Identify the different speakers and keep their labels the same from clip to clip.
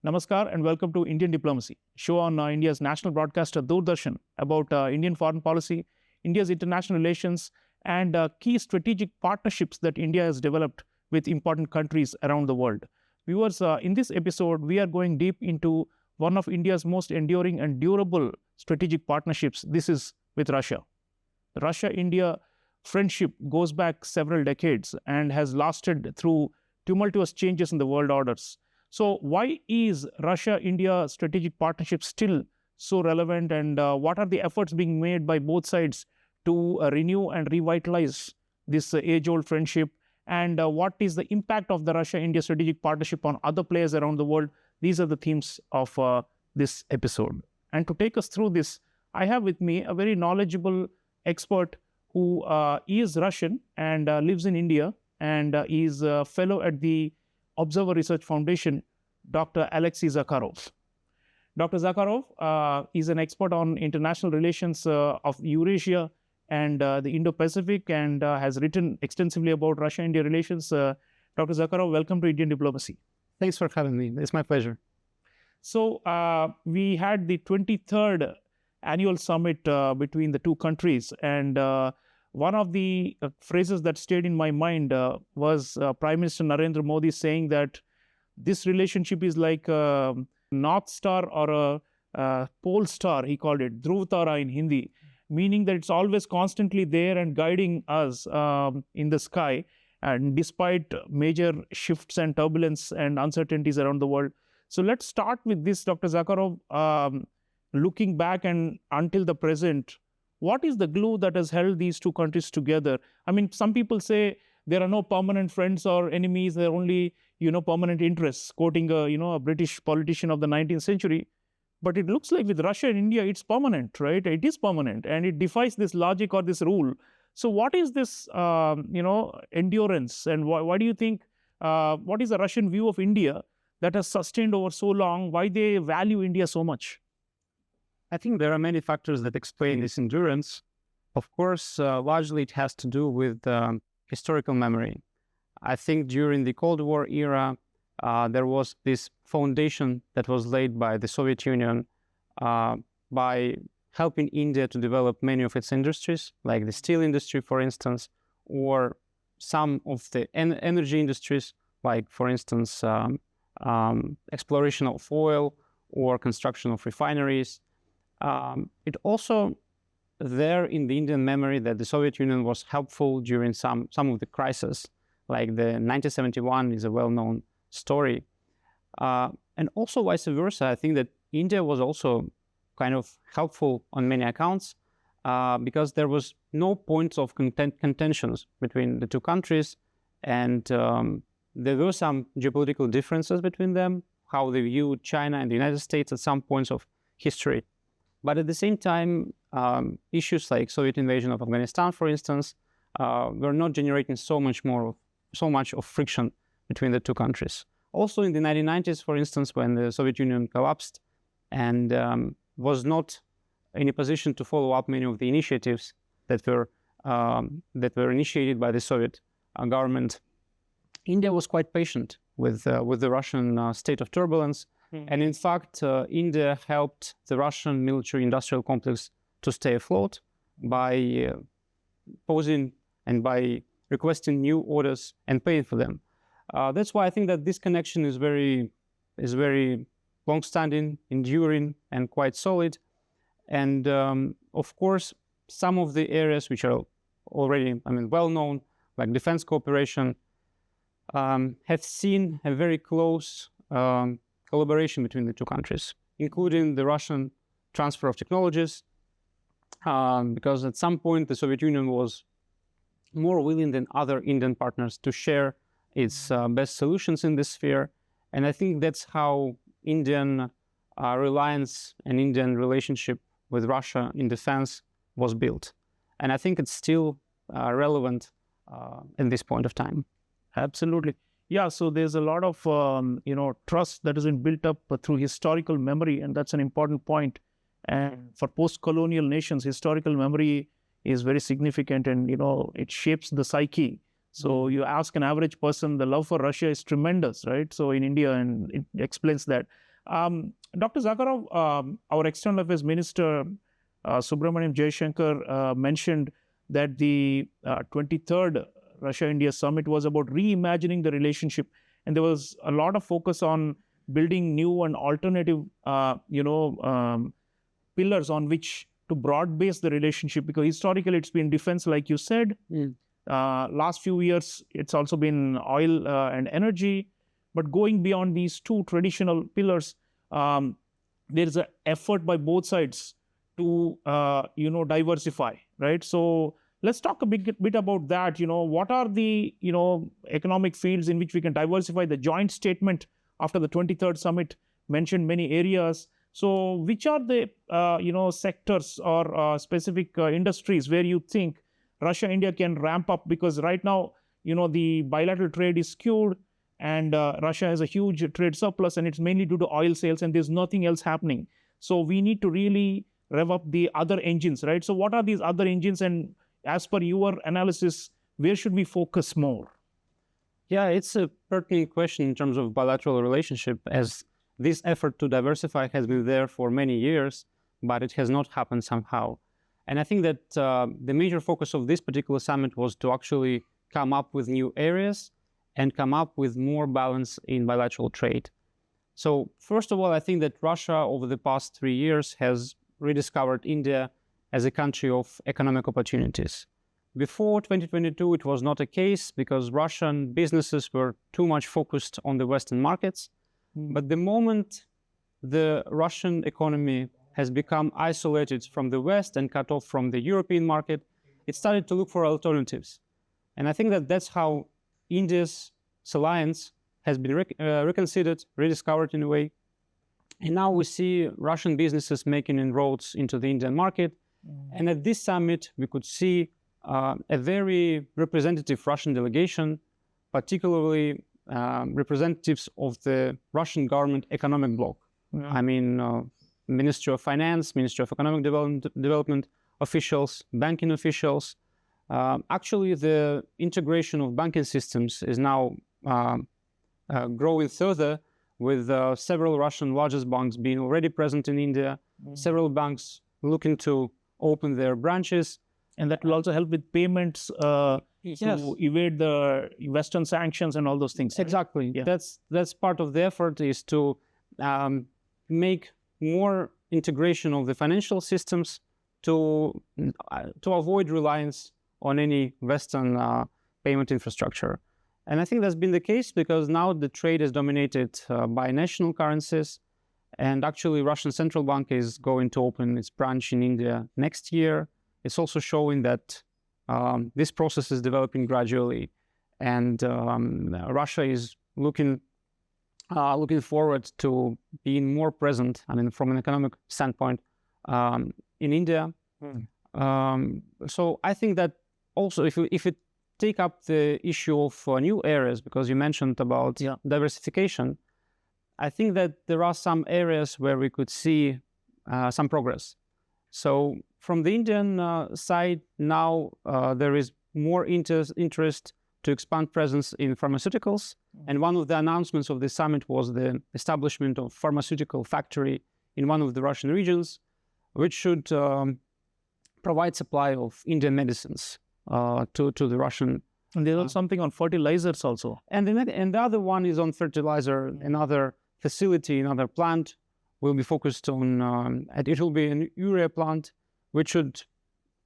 Speaker 1: Namaskar and welcome to Indian Diplomacy, show on India's national broadcaster Doordarshan about Indian foreign policy, India's international relations, and key strategic partnerships that India has developed with important countries around the world. Viewers, in this episode, we are going deep into one of India's most enduring and durable strategic partnerships. This is with Russia. The Russia-India friendship goes back several decades and has lasted through tumultuous changes in the world orders. So why is Russia-India strategic partnership still so relevant, and what are the efforts being made by both sides to renew and revitalize this age-old friendship, and what is the impact of the Russia-India strategic partnership on other players around the world? These are the themes of this episode. And to take us through this, I have with me a very knowledgeable expert who is Russian and lives in India, and is a fellow at the Observer Research Foundation, Dr. Alexei Zakharov. Dr. Zakharov is an expert on international relations of Eurasia and the Indo-Pacific, and has written extensively about Russia-India relations. Dr. Zakharov, welcome to Indian Diplomacy.
Speaker 2: Thanks for having me. It's my pleasure.
Speaker 1: So we had the 23rd annual summit between the two countries, and one of the phrases that stayed in my mind was Prime Minister Narendra Modi saying that this relationship is like a North Star or a Pole Star, he called it, Dhruv Tara in Hindi, meaning that it's always constantly there and guiding us in the sky, and despite major shifts and turbulence and uncertainties around the world. So let's start with this, Dr. Zakharov. Looking back and until the present, what is the glue that has held these two countries together? I mean, some people say there are no permanent friends or enemies, there are only, permanent interests, quoting a British politician of the 19th century. But it looks like with Russia and India, it's permanent, right? It is permanent, and it defies this logic or this rule. So what is this, endurance, and why do you think, what is the Russian view of India that has sustained over so long? Why they value India so much?
Speaker 2: I think there are many factors that explain this endurance. Of course, largely it has to do with historical memory. I think during the Cold War era, there was this foundation that was laid by the Soviet Union by helping India to develop many of its industries, like the steel industry, for instance, or some of the energy industries, like, for instance, exploration of oil or construction of refineries. It also there in the Indian memory that the Soviet Union was helpful during some of the crises, like the 1971 is a well-known story. And also vice versa, I think that India was also kind of helpful on many accounts because there was no points of contentions between the two countries, and there were some geopolitical differences between them, how they viewed China and the United States at some points of history. But at the same time, issues like Soviet invasion of Afghanistan, for instance, were not generating so much of friction between the two countries. Also in the 1990s, for instance, when the Soviet Union collapsed and was not in a position to follow up many of the initiatives that were initiated by the Soviet government, India was quite patient with the Russian state of turbulence. And in fact, India helped the Russian military-industrial complex to stay afloat by posing and by requesting new orders and paying for them. That's why I think that this connection is very long-standing, enduring, and quite solid. And of course, some of the areas which are already, well-known, like defense cooperation, have seen a very close collaboration between the two countries, including the Russian transfer of technologies, because at some point the Soviet Union was more willing than other Indian partners to share its best solutions in this sphere. And I think that's how Indian reliance and Indian relationship with Russia in defense was built. And I think it's still relevant at this point of time.
Speaker 1: Absolutely. Yeah, so there's a lot of, trust that has been built up through historical memory, and that's an important point. And for post-colonial nations, historical memory is very significant, and, it shapes the psyche. So you ask an average person, the love for Russia is tremendous, right? So in India, and it explains that. Dr. Zakharov, our External Affairs Minister, Subramaniam Jaishankar, mentioned that the 23rd Russia-India summit was about reimagining the relationship. And there was a lot of focus on building new and alternative, pillars on which to broad base the relationship, because historically it's been defense, like you said. Last few years, it's also been oil and energy. But going beyond these two traditional pillars, there is an effort by both sides to, diversify, right? So let's talk a bit about that. What are the, economic fields in which we can diversify? The joint statement after the 23rd summit mentioned many areas. So which are the, sectors or specific industries where you think Russia-India can ramp up? Because right now, the bilateral trade is skewed, and Russia has a huge trade surplus, and it's mainly due to oil sales, and there's nothing else happening. So we need to really rev up the other engines, right? So what are these other engines, and as per your analysis, where should we focus more?
Speaker 2: Yeah, it's a pertinent question in terms of bilateral relationship, as this effort to diversify has been there for many years, but it has not happened somehow. And I think that the major focus of this particular summit was to actually come up with new areas and come up with more balance in bilateral trade. So first of all, I think that Russia over the past 3 years has rediscovered India as a country of economic opportunities. Before 2022, it was not a case because Russian businesses were too much focused on the Western markets. But the moment the Russian economy has become isolated from the West and cut off from the European market, it started to look for alternatives. And I think that that's how India's alliance has been reconsidered, rediscovered in a way. And now we see Russian businesses making inroads into the Indian market. And at this summit, we could see a very representative Russian delegation, particularly representatives of the Russian government economic bloc. I mean, Ministry of Finance, Ministry of Economic Development officials, banking officials. Actually, the integration of banking systems is now growing further, with several Russian largest banks being already present in India, several banks looking to open their branches.
Speaker 1: And that will also help with payments to evade the Western sanctions and all those things.
Speaker 2: Exactly. Yeah. That's part of the effort, is to make more integration of the financial systems to avoid reliance on any Western payment infrastructure. And I think that's been the case because now the trade is dominated by national currencies. And actually, Russian Central Bank is going to open its branch in India next year. It's also showing that this process is developing gradually, and Russia is looking forward to being more present, I mean, from an economic standpoint, in India. So I think that also, if you take up the issue of new areas, because you mentioned about diversification, I think that there are some areas where we could see some progress. So from the Indian side, now there is more interest to expand presence in pharmaceuticals. And one of the announcements of the summit was the establishment of pharmaceutical factory in one of the Russian regions, which should provide supply of Indian medicines to the Russian.
Speaker 1: And there's something on fertilizers also.
Speaker 2: And the other one is on fertilizer. Another facility, another plant will be focused on, it will be an urea plant, which should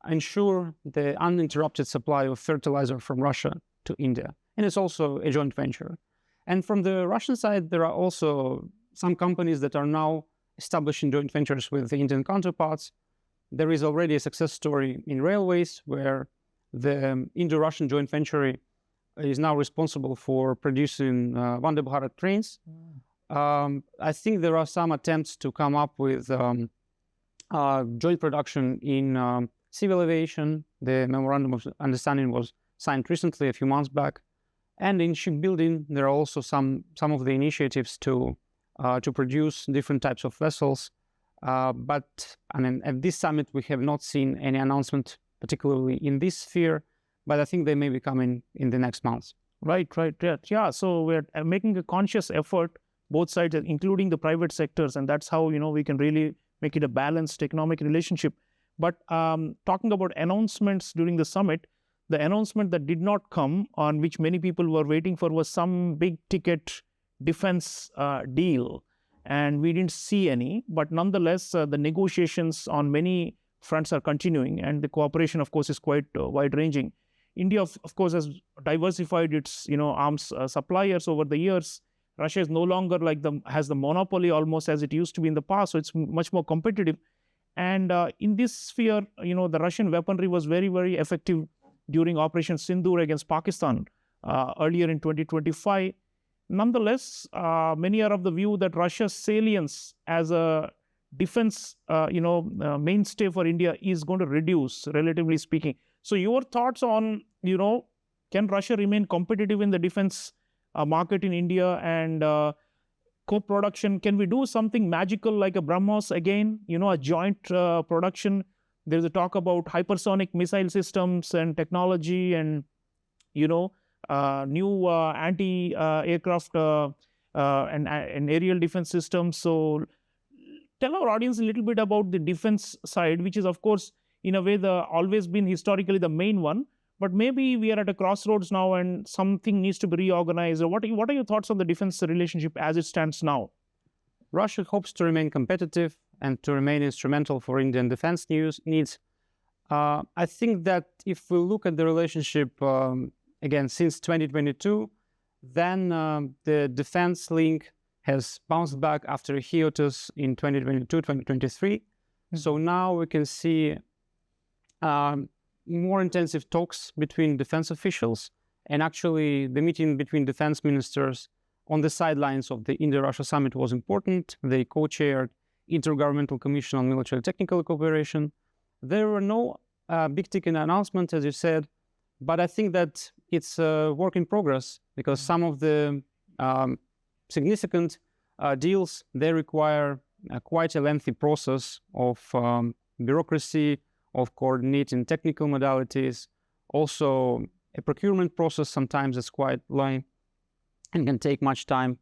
Speaker 2: ensure the uninterrupted supply of fertilizer from Russia to India. And it's also a joint venture. And from the Russian side, there are also some companies that are now establishing joint ventures with the Indian counterparts. There is already a success story in railways where the Indo-Russian joint venture is now responsible for producing Vande Bharat trains. I think there are some attempts to come up with joint production in civil aviation. The memorandum of understanding was signed recently, a few months back. And in shipbuilding, there are also some of the initiatives to produce different types of vessels. But I mean, at this summit, we have not seen any announcement, particularly in this sphere. But I think they may be coming in the next months.
Speaker 1: Right. Yeah. So we're making a conscious effort both sides, including the private sectors, and that's how we can really make it a balanced economic relationship. But talking about announcements during the summit, the announcement that did not come, on which many people were waiting for, was some big ticket defense deal, and we didn't see any. But nonetheless, the negotiations on many fronts are continuing, and the cooperation, of course, is quite wide-ranging. India, of course, has diversified its arms suppliers over the years. Russia is no longer has the monopoly almost as it used to be in the past, so it's much more competitive. And in this sphere, the Russian weaponry was very, very effective during Operation Sindoor against Pakistan earlier in 2025. Nonetheless, many are of the view that Russia's salience as a defense, mainstay for India is going to reduce, relatively speaking. So, your thoughts on, can Russia remain competitive in the defense market in India, and co-production? Can we do something magical like a BrahMos again? A joint production. There's a talk about hypersonic missile systems and technology, and new anti-aircraft and aerial defense systems. So tell our audience a little bit about the defense side, which is, of course, in a way, always been historically the main one. But maybe we are at a crossroads now and something needs to be reorganized. What are your thoughts on the defense relationship as it stands now?
Speaker 2: Russia hopes to remain competitive and to remain instrumental for Indian defense needs. I think that if we look at the relationship, again, since 2022, then the defense link has bounced back after a hiatus in 2022, 2023. Mm-hmm. So now we can see more intensive talks between defense officials, and actually the meeting between defense ministers on the sidelines of the India-Russia summit was important. They co-chaired Intergovernmental Commission on Military Technical Cooperation. There were no big-ticket announcements, as you said, but I think that it's a work in progress, because some of the significant deals, they require quite a lengthy process of bureaucracy, of coordinating technical modalities. Also, a procurement process sometimes is quite long and can take much time.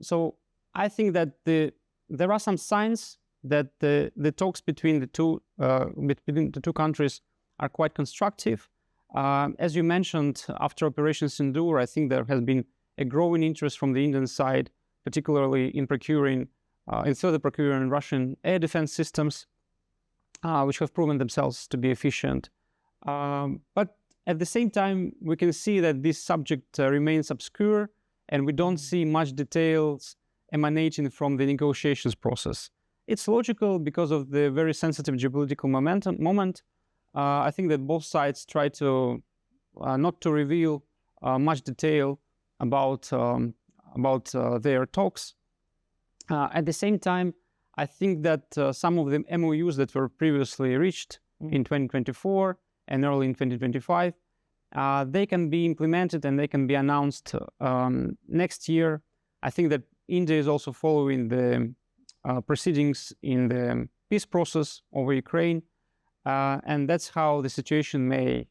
Speaker 2: So I think that there are some signs that the talks between the two countries are quite constructive. As you mentioned, after Operation Sindoor, I think there has been a growing interest from the Indian side, particularly in further procuring Russian air defense systems, which have proven themselves to be efficient. But at the same time, we can see that this subject remains obscure, and we don't see much details emanating from the negotiations process. It's logical because of the very sensitive geopolitical moment. I think that both sides try to not to reveal much detail about their talks. At the same time, I think that some of the MOUs that were previously reached in 2024 and early in 2025, they can be implemented and they can be announced next year. I think that India is also following the proceedings in the peace process over Ukraine, and that's how the situation may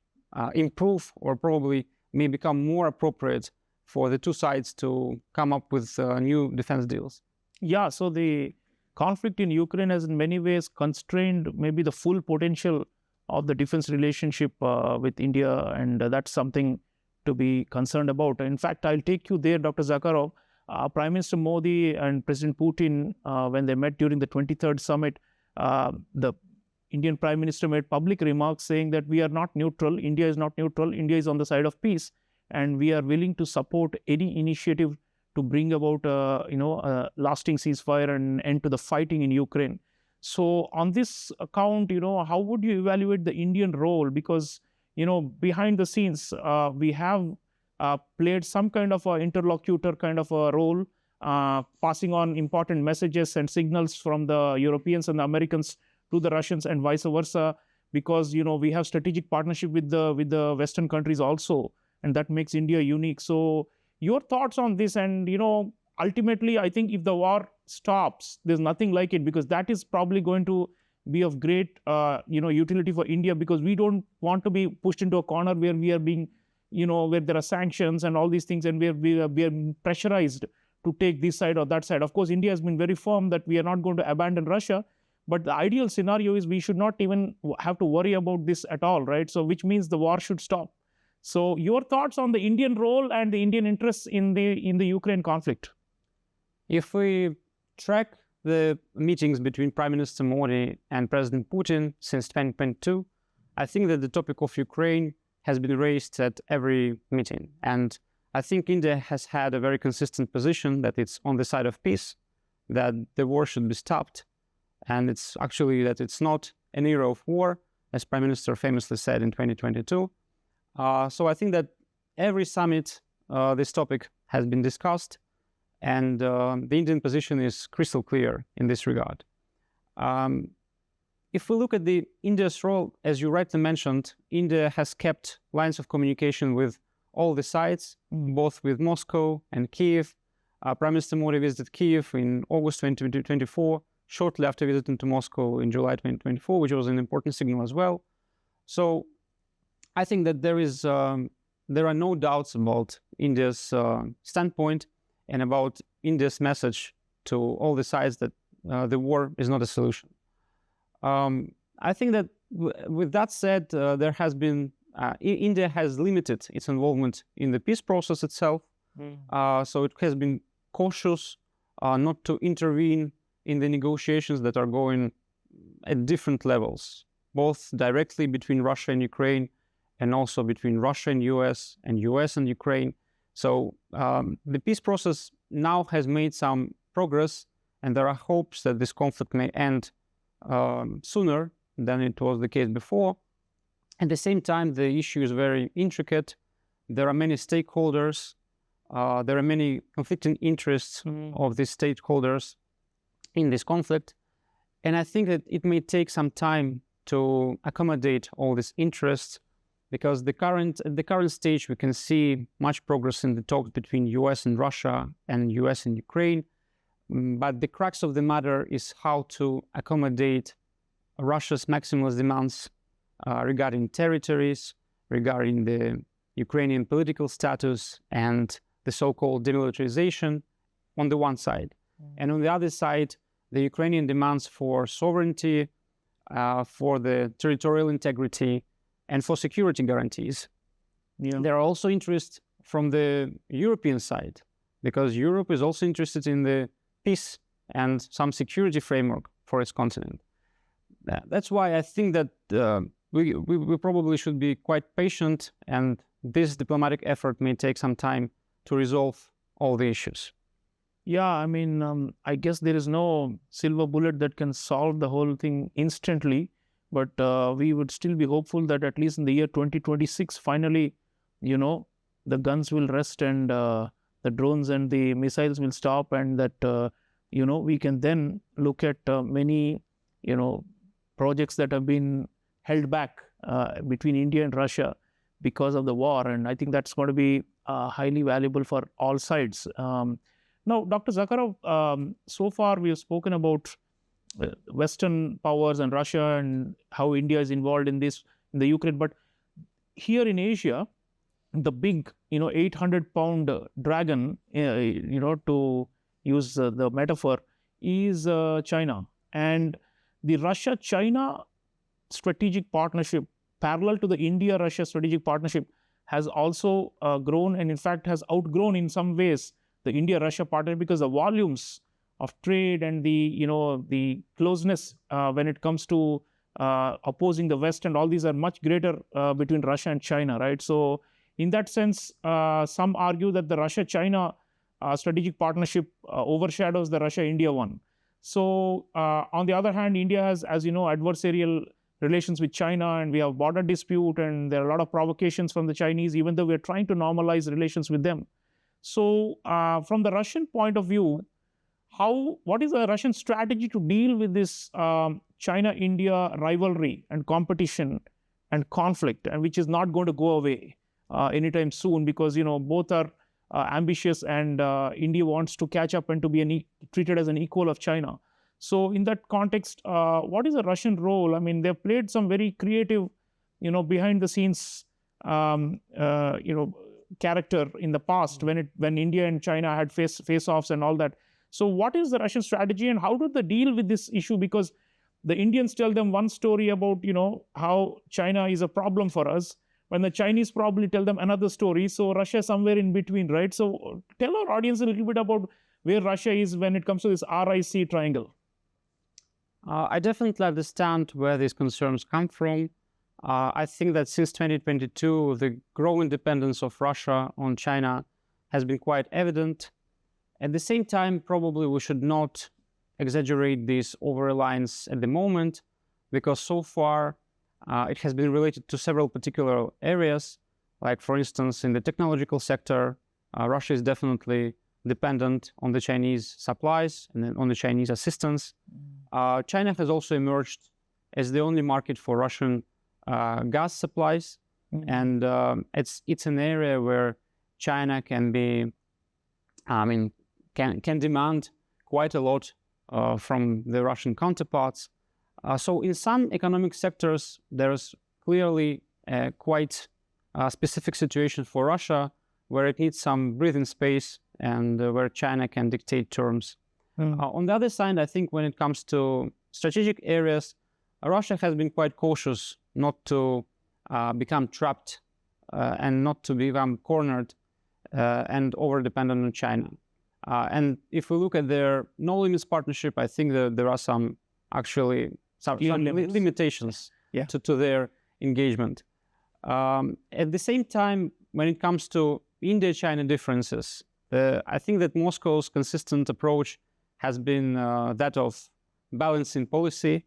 Speaker 2: improve, or probably may become more appropriate for the two sides to come up with new defense deals.
Speaker 1: Yeah, so the conflict in Ukraine has in many ways constrained maybe the full potential of the defense relationship with India, and that's something to be concerned about. In fact, I'll take you there, Dr. Zakharov. Prime Minister Modi and President Putin, when they met during the 23rd summit, the Indian Prime Minister made public remarks saying that we are not neutral, India is not neutral, India is on the side of peace, and we are willing to support any initiative to bring about a lasting ceasefire and end to the fighting in Ukraine. So on this account, how would you evaluate the Indian role? Because, behind the scenes, we have played some kind of an interlocutor kind of a role, passing on important messages and signals from the Europeans and the Americans to the Russians and vice versa, because, we have strategic partnership with the Western countries also, and that makes India unique. So your thoughts on this, and, ultimately, I think if the war stops, there's nothing like it, because that is probably going to be of great, utility for India, because we don't want to be pushed into a corner where we are being, where there are sanctions and all these things, and we are pressurized to take this side or that side. Of course, India has been very firm that we are not going to abandon Russia. But the ideal scenario is we should not even have to worry about this at all, right? So which means the war should stop. So your thoughts on the Indian role and the Indian interests in the Ukraine conflict?
Speaker 2: If we track the meetings between Prime Minister Modi and President Putin since 2022, I think that the topic of Ukraine has been raised at every meeting. And I think India has had a very consistent position that it's on the side of peace, that the war should be stopped. And it's actually that it's not an era of war, as Prime Minister famously said in 2022. So I think that every summit, this topic has been discussed, and the Indian position is crystal clear in this regard. If we look at the India's role, as you rightly mentioned, India has kept lines of communication with all the sides, both with Moscow and Kiev. Prime Minister Modi visited Kiev in August 2024, shortly after visiting to Moscow in July 2024, which was an important signal as well. So I think that there are no doubts about India's standpoint and about India's message to all the sides that the war is not a solution. I think that with that said, there has been India has limited its involvement in the peace process itself. So it has been cautious not to intervene in the negotiations that are going at different levels, both directly between Russia and Ukraine, and also between Russia and US and Ukraine. So the peace process now has made some progress, and there are hopes that this conflict may end sooner than it was the case before. At the same time, the issue is very intricate. There are many stakeholders. There are many conflicting interests of these stakeholders in this conflict. And I think that it may take some time to accommodate all these interests, because at the current stage, we can see much progress in the talks between US and Russia and US and Ukraine. But the crux of the matter is how to accommodate Russia's maximalist demands regarding territories, regarding the Ukrainian political status and the so-called demilitarization on the one side. And on the other side, the Ukrainian demands for sovereignty, for the territorial integrity, and for security guarantees. There are also interests from the European side, because Europe is also interested in the peace and some security framework for its continent. That's why I think that we probably should be quite patient, and this diplomatic effort may take some time to resolve all the issues.
Speaker 1: Yeah, I mean, I guess there is no silver bullet that can solve the whole thing instantly, but we would still be hopeful that at least in the year 2026, finally, the guns will rest and the drones and the missiles will stop, and that, we can then look at many, projects that have been held back between India and Russia because of the war. And I think that's going to be highly valuable for all sides. Now, Dr. Zakharov, so far we have spoken about Western powers and Russia and how India is involved in this, in the Ukraine. But here in Asia, the big, 800-pound dragon, to use the metaphor, is China. And the Russia-China strategic partnership, parallel to the India-Russia strategic partnership, has also grown, and in fact has outgrown in some ways the India-Russia partnership, because the volumes of trade and the closeness when it comes to opposing the West and all these are much greater between Russia and China, right? So in that sense, some argue that the Russia-China strategic partnership overshadows the Russia-India one. So on the other hand, India has, as you know, adversarial relations with China, and we have border dispute, and there are a lot of provocations from the Chinese, even though we're trying to normalize relations with them. So from the Russian point of view, what is the Russian strategy to deal with this China-India rivalry and competition and conflict, and which is not going to go away anytime soon, because both are ambitious, and India wants to catch up and to be treated as an equal of China. So in that context, what is the Russian role? I mean, they've played some very creative, behind the scenes, character in the past when India and China had face-offs and all that. So what is the Russian strategy and how do they deal with this issue? Because the Indians tell them one story about, how China is a problem for us, when the Chinese probably tell them another story. So Russia is somewhere in between, right? So tell our audience a little bit about where Russia is when it comes to this RIC triangle.
Speaker 2: I definitely understand where these concerns come from. I think that since 2022, the growing dependence of Russia on China has been quite evident. At the same time, probably we should not exaggerate this over-reliance at the moment, because so far it has been related to several particular areas. Like, for instance, in the technological sector, Russia is definitely dependent on the Chinese supplies and then on the Chinese assistance. China has also emerged as the only market for Russian gas supplies, and it's an area where China can demand quite a lot from the Russian counterparts. So in some economic sectors, there's clearly a quite specific situation for Russia where it needs some breathing space and where China can dictate terms. On the other side, I think when it comes to strategic areas, Russia has been quite cautious not to become trapped and not to become cornered and over-dependent on China. And if we look at their no-limits partnership, I think that there are some limitations to their engagement. At the same time, when it comes to India-China differences, I think that Moscow's consistent approach has been that of balancing policy.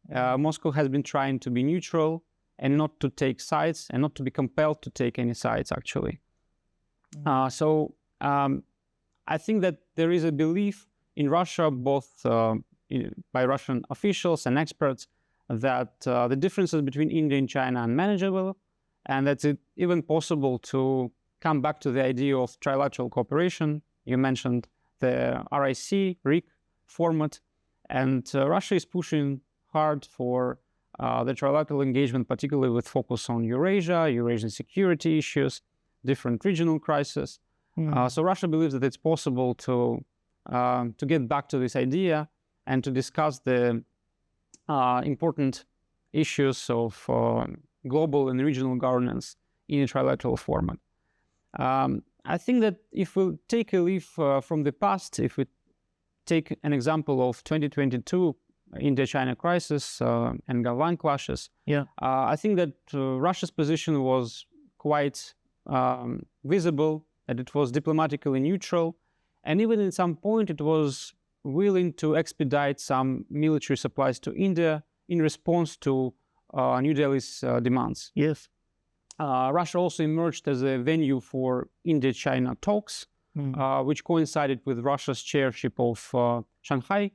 Speaker 2: Moscow has been trying to be neutral and not to take sides and not to be compelled to take any sides, actually. So I think that there is a belief in Russia, both by Russian officials and experts, that the differences between India and China are manageable, and that it's even possible to come back to the idea of trilateral cooperation. You mentioned the RIC format, and Russia is pushing hard for the trilateral engagement, particularly with focus on Eurasia, Eurasian security issues, different regional crises. So Russia believes that it's possible to get back to this idea and to discuss the important issues of global and regional governance in a trilateral format. I think that if we take a leaf from the past, if we take an example of 2022 India-China crisis and Galvan clashes, I think that Russia's position was quite visible, that it was diplomatically neutral, and even at some point it was willing to expedite some military supplies to India in response to New Delhi's demands.
Speaker 1: Yes.
Speaker 2: Russia also emerged as a venue for India-China talks, which coincided with Russia's chairship of Shanghai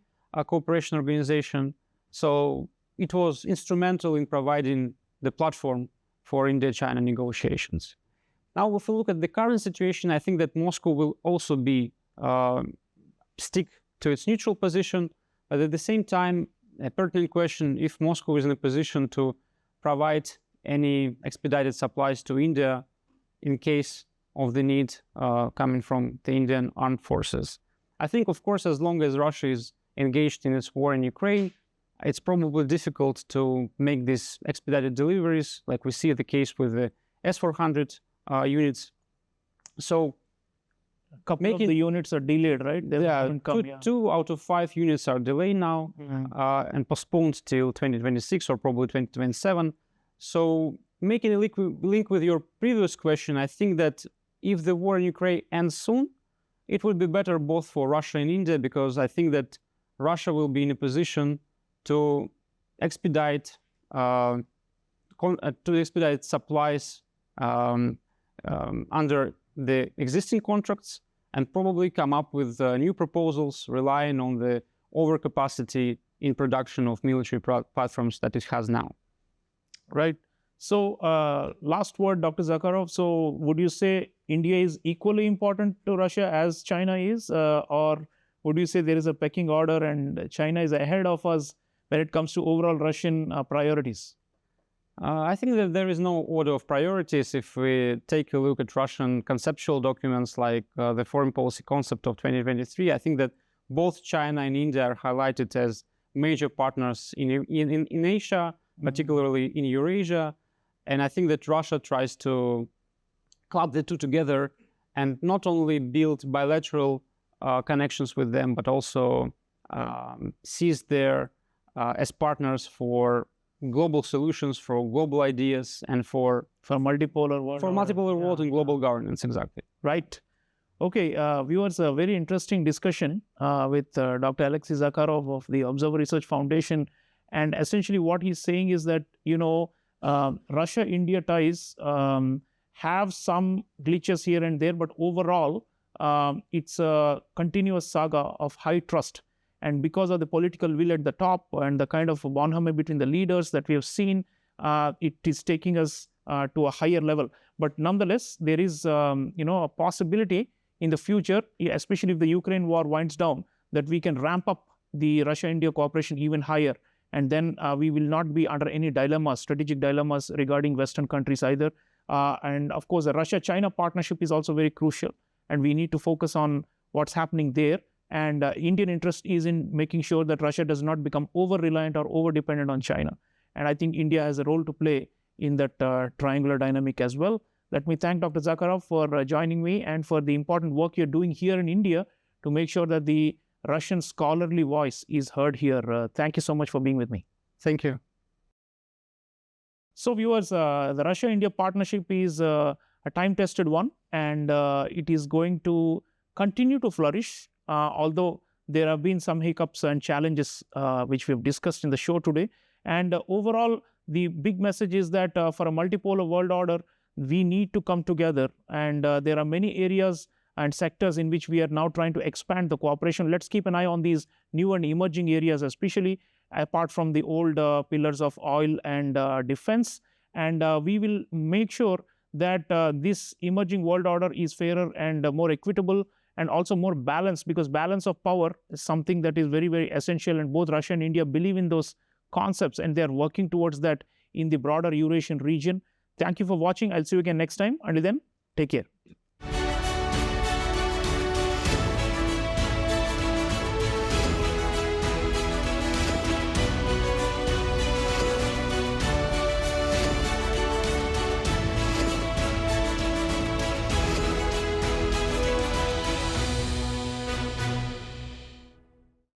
Speaker 2: Cooperation Organization. So it was instrumental in providing the platform for India-China negotiations. Now, if we look at the current situation, I think that Moscow will also stick to its neutral position, but at the same time, a pertinent question, if Moscow is in a position to provide any expedited supplies to India in case of the need coming from the Indian armed forces. I think, of course, as long as Russia is engaged in its war in Ukraine, it's probably difficult to make these expedited deliveries, like we see the case with the S-400 units. So
Speaker 1: a couple of the units are delayed, right?
Speaker 2: Two out of 5 units are delayed now and postponed till 2026 or probably 2027. So making a link with your previous question, I think that if the war in Ukraine ends soon, it would be better both for Russia and India, because I think that Russia will be in a position to expedite supplies under the existing contracts and probably come up with new proposals relying on the overcapacity in production of military platforms that it has now.
Speaker 1: Right. So last word, Dr. Zakharov. So would you say India is equally important to Russia as China is, or would you say there is a pecking order and China is ahead of us when it comes to overall Russian priorities?
Speaker 2: I think that there is no order of priorities. If we take a look at Russian conceptual documents like the foreign policy concept of 2023, I think that both China and India are highlighted as major partners in Asia, particularly in Eurasia. And I think that Russia tries to club the two together and not only build bilateral connections with them, but also sees there as partners for global solutions, for global ideas, and for
Speaker 1: multipolar world.
Speaker 2: Multipolar world and global governance, exactly.
Speaker 1: Right. Okay, viewers, a very interesting discussion with Dr. Alexei Zakharov of the Observer Research Foundation. And essentially what he's saying is that, Russia-India ties have some glitches here and there, but overall, it's a continuous saga of high trust. And because of the political will at the top and the kind of bonhomie between the leaders that we have seen, it is taking us to a higher level. But nonetheless, there is, a possibility in the future, especially if the Ukraine war winds down, that we can ramp up the Russia-India cooperation even higher. And then we will not be under any dilemmas, strategic dilemmas regarding Western countries either. And of course, the Russia-China partnership is also very crucial. And we need to focus on what's happening there. And Indian interest is in making sure that Russia does not become over-reliant or over-dependent on China. And I think India has a role to play in that triangular dynamic as well. Let me thank Dr. Zakharov for joining me and for the important work you're doing here in India to make sure that the Russian scholarly voice is heard here. Thank you so much for being with me.
Speaker 2: Thank you.
Speaker 1: So viewers, the Russia-India partnership is a time-tested one, and it is going to continue to flourish, although there have been some hiccups and challenges which we've discussed in the show today. And overall, the big message is that for a multipolar world order, we need to come together, and there are many areas and sectors in which we are now trying to expand the cooperation. Let's keep an eye on these new and emerging areas, especially apart from the old pillars of oil and defense. And we will make sure that this emerging world order is fairer and more equitable and also more balanced, because balance of power is something that is very, very essential. And both Russia and India believe in those concepts, and they are working towards that in the broader Eurasian region. Thank you for watching. I'll see you again next time. Until then, take care.